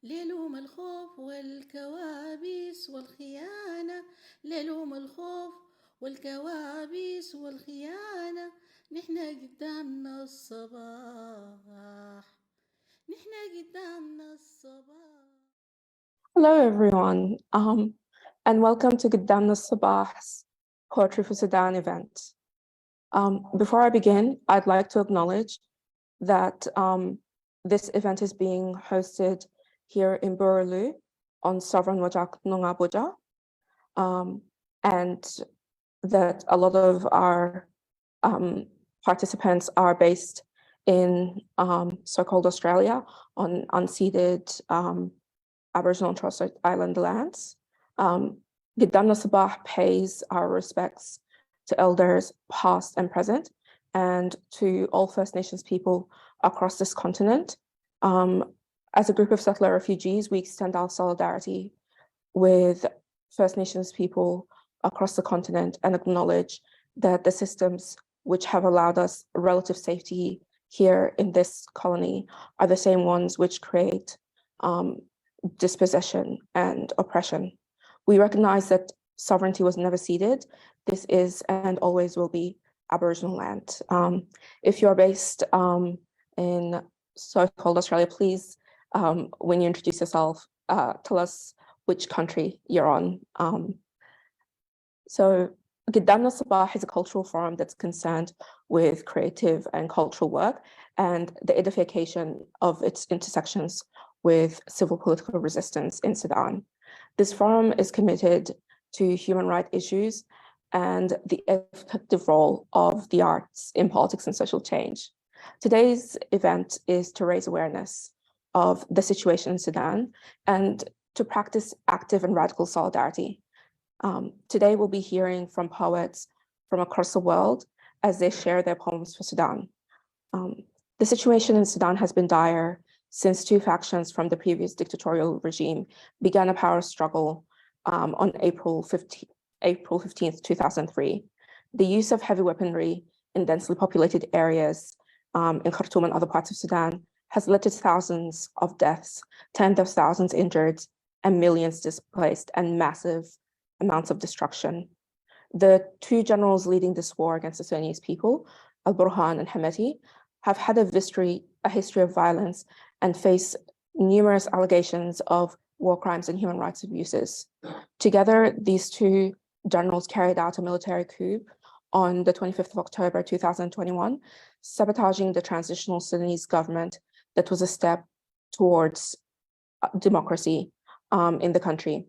ليلوم الخوف والكوابيس والخيانة، ليلوم الخوف والكوابيس والخيانة، نحنا قدامنا الصباح، نحنا قدامنا الصباح. Hello, everyone, and welcome to Gedamna Elsabah's Poetry for Sudan event. Before I begin, I'd like to acknowledge that this event is being hosted here in Burulu on Sovereign Wajak Nungabuja, and that a lot of our participants are based in so-called Australia on unceded Aboriginal and Torres Strait Island lands. Gedamna Elsabah pays our respects to elders past and present, and to all First Nations people across this continent. As a group of settler refugees, we extend our solidarity with First Nations people across the continent and acknowledge that the systems which have allowed us relative safety here in this colony are the same ones which create dispossession and oppression. We recognize that sovereignty was never ceded. This is and always will be Aboriginal land. If you're based in so-called Australia, please, when you introduce yourself, tell us which country you're on. So Gedamna Elsabah is a cultural forum that's concerned with creative and cultural work and the edification of its intersections with civil political resistance in Sudan. This forum is committed to human rights issues and the effective role of the arts in politics and social change. Today's event is to raise awareness of the situation in Sudan and to practice active and radical solidarity. Today we'll be hearing from poets from across the world as they share their poems for Sudan. The situation in Sudan has been dire since two factions from the previous dictatorial regime began a power struggle on April 15th, 2003. The use of heavy weaponry in densely populated areas in Khartoum and other parts of Sudan has led to thousands of deaths, tens of thousands injured, and millions displaced, and massive amounts of destruction. The two generals leading this war against the Sudanese people, Al-Burhan and Hemeti, have had a history of violence and face numerous allegations of war crimes and human rights abuses. Together, these two generals carried out a military coup on the 25th of October, 2021, sabotaging the transitional Sudanese government that was a step towards democracy in the country.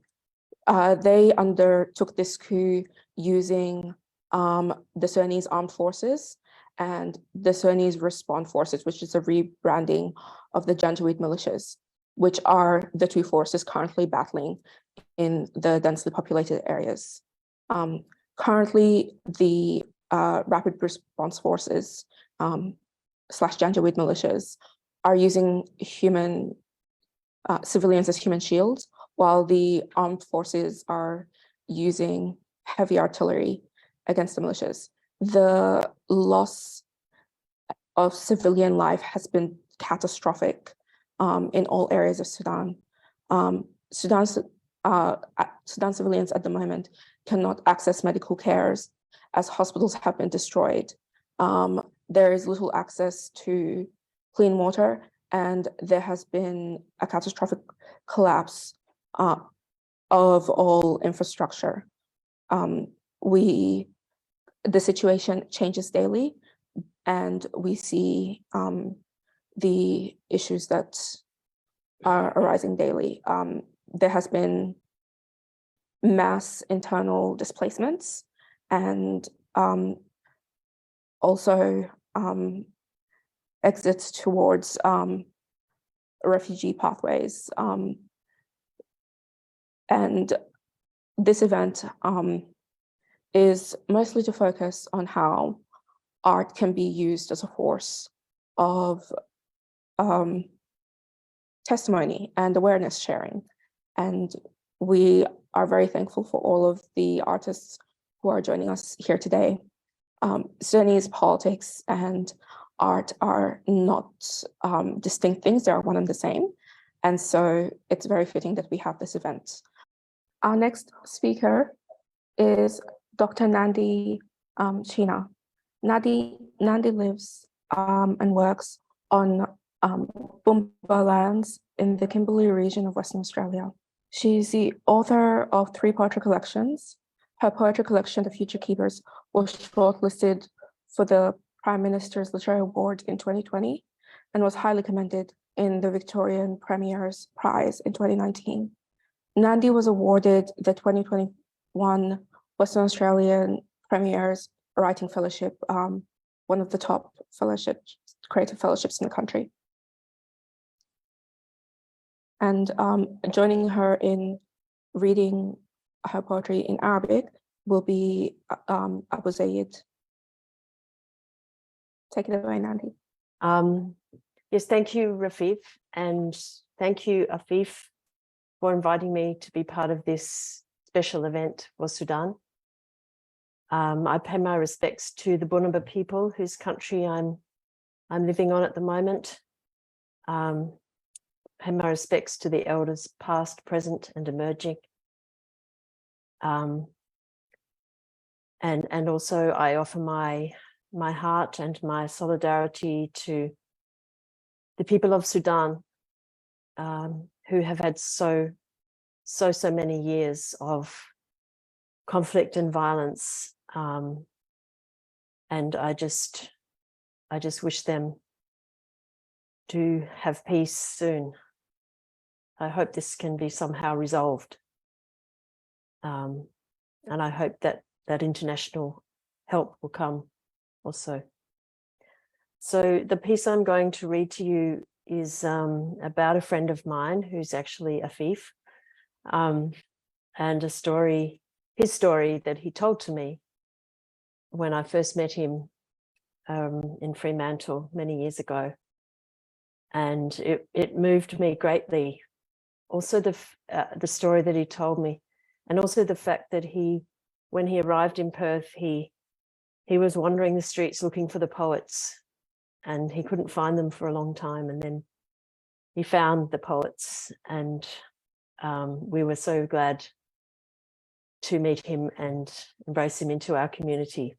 They undertook this coup using the Sudanese armed forces and the Sudanese Response Forces, which is a rebranding of the Janjaweed militias, which are the two forces currently battling in the densely populated areas. Currently, the Rapid Response Forces slash Janjaweed militias are using civilians as human shields, while the armed forces are using heavy artillery against the militias. The loss of civilian life has been catastrophic in all areas of Sudan. Sudan civilians at the moment cannot access medical cares as hospitals have been destroyed. There is little access to clean water, and there has been a catastrophic collapse of all infrastructure. The situation changes daily, and we see the issues that are arising daily. There has been mass internal displacements and also exits towards refugee pathways. And this event is mostly to focus on how art can be used as a force of testimony and awareness sharing. And we are very thankful for all of the artists who are joining us here today. Sudanese politics and art are not distinct things, they are one and the same. And so it's very fitting that we have this event. Our next speaker is Dr. Nandi Chinna. Nandi lives and works on Boomba lands in the Kimberley region of Western Australia. She's the author of 3 poetry collections. Her poetry collection, The Future Keepers, was shortlisted for the Prime Minister's Literary Award in 2020 and was highly commended in the Victorian Premier's Prize in 2019. Nandi was awarded the 2021 Western Australian Premier's Writing Fellowship, one of the top fellowships, creative fellowships in the country. And joining her in reading her poetry in Arabic will be Abu Zayd. Take it away, Nandi. Yes, thank you, Rafeif, and thank you, Afeif, for inviting me to be part of this special event for Sudan. I pay my respects to the Boonwurrung people whose country I'm living on at the moment. Pay my respects to the elders past, present, and emerging. And also I offer my heart and my solidarity to the people of Sudan, who have had so many years of conflict and violence, and I just wish them to have peace soon. I hope this can be somehow resolved, and I hope that international help will come also. So the piece I'm going to read to you is about a friend of mine who's actually Afeif, and his story that he told to me when I first met him in Fremantle many years ago. And it moved me greatly. Also the story that he told me, and also the fact that when he arrived in Perth, he was wandering the streets looking for the poets, and he couldn't find them for a long time. And then he found the poets, and we were so glad to meet him and embrace him into our community.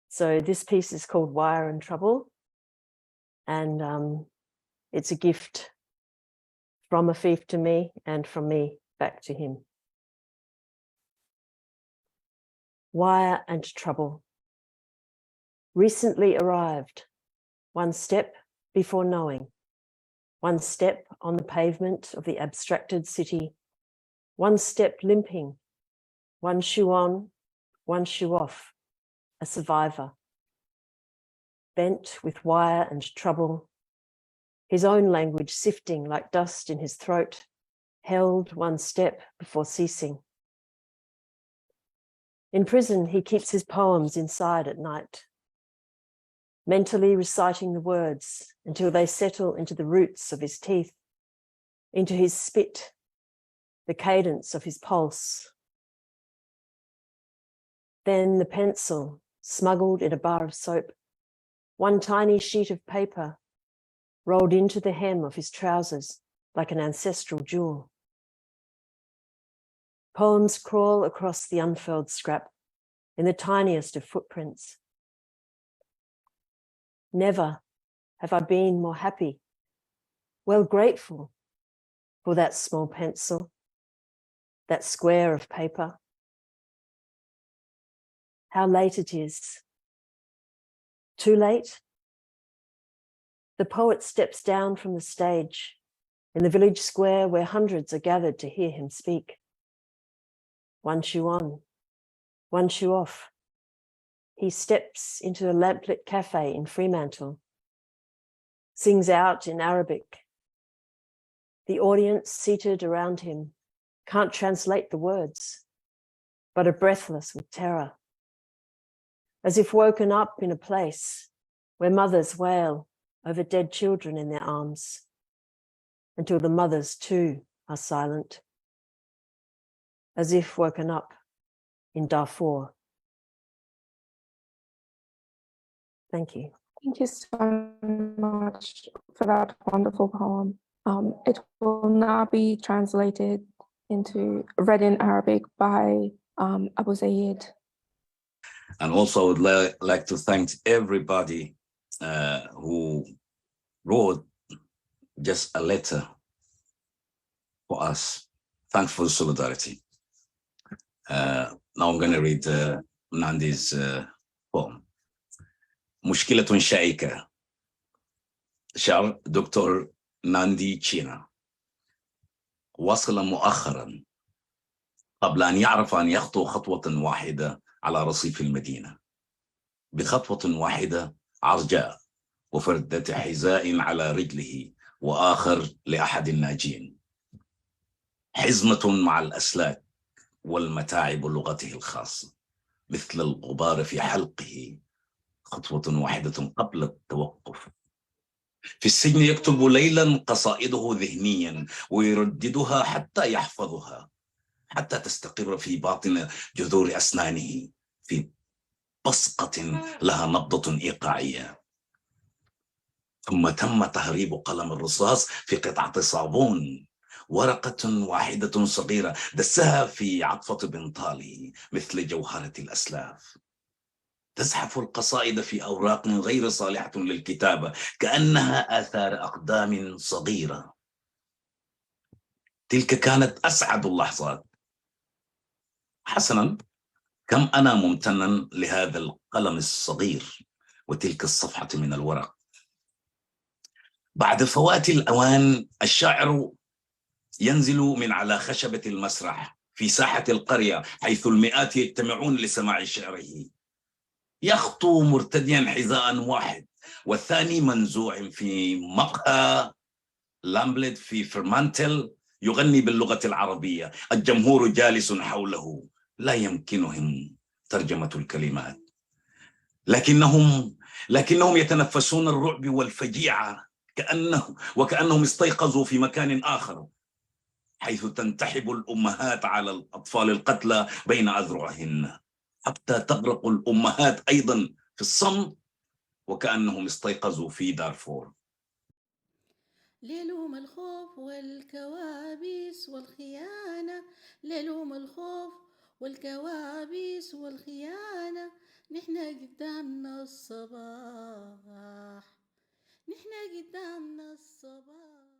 So this piece is called Wire and Trouble, and it's a gift from Afeif to me and from me back to him. Wire and trouble. Recently arrived, one step before knowing, one step on the pavement of the abstracted city, one step limping, one shoe on, one shoe off, a survivor. Bent with wire and trouble, his own language sifting like dust in his throat, held one step before ceasing. In prison, he keeps his poems inside at night, mentally reciting the words until they settle into the roots of his teeth, into his spit, the cadence of his pulse. Then the pencil, smuggled in a bar of soap, one tiny sheet of paper, rolled into the hem of his trousers like an ancestral jewel. Poems crawl across the unfurled scrap in the tiniest of footprints. Never have I been more happy, well grateful for that small pencil, that square of paper. How late it is. Too late? The poet steps down from the stage in the village square where hundreds are gathered to hear him speak. One shoe on, one shoe off. He steps into a lamplit cafe in Fremantle, sings out in Arabic. The audience seated around him can't translate the words, but are breathless with terror, as if woken up in a place where mothers wail over dead children in their arms, until the mothers too are silent, as if woken up in Darfur. Thank you. Thank you so much for that wonderful poem. It will now be translated into read in Arabic by Abu Zayd. And also I would like to thank everybody who wrote just a letter for us. Thanks for the solidarity. Now I'm going to read Nandi's poem. مشكلة شائكة. شعر دكتور ناندي تشينا. وصل مؤخرا قبل أن يعرف أن يخطو خطوة واحدة على رصيف المدينة، بخطوة واحدة عرجاء وفردة حذاء على رجله وآخر لأحد الناجين، حزمة مع الأسلاك والمتاعب لغته الخاصة، مثل الغبار في حلقه، خطوة واحدة قبل التوقف. في السجن يكتب ليلا قصائده ذهنيا ويرددها حتى يحفظها، حتى تستقر في باطن جذور أسنانه في بصقة لها نبضة إيقاعية. ثم تم تهريب قلم الرصاص في قطعة صابون، ورقة واحدة صغيرة دسها في عطفة بنطاله مثل جوهرة الأسلاف. تزحف القصائد في أوراق غير صالحة للكتابة كأنها آثار أقدام صغيرة. تلك كانت أسعد اللحظات. حسنا، كم أنا ممتنا لهذا القلم الصغير وتلك الصفحة من الورق. بعد فوات الأوان الشاعر ينزل من على خشبة المسرح في ساحة القرية حيث المئات يجتمعون لسماع شعره. يخطو مرتديا حذاء واحد والثاني منزوع في مقهى لامبلد في فرمانتل، يغني باللغة العربية. الجمهور جالس حوله لا يمكنهم ترجمة الكلمات، لكنهم يتنفسون الرعب والفجيعة وكأنهم استيقظوا في مكان آخر، حيث تنتحب الأمهات على الأطفال القتلى بين أذرعهن، حتى تغرق الأمهات أيضا في الصمت وكأنهم استيقظوا في دارفور. ليلهم الخوف والكوابيس والخيانة، ليلهم الخوف والكوابيس والخيانة، نحنا قدامنا الصباح، نحنا قدامنا الصباح.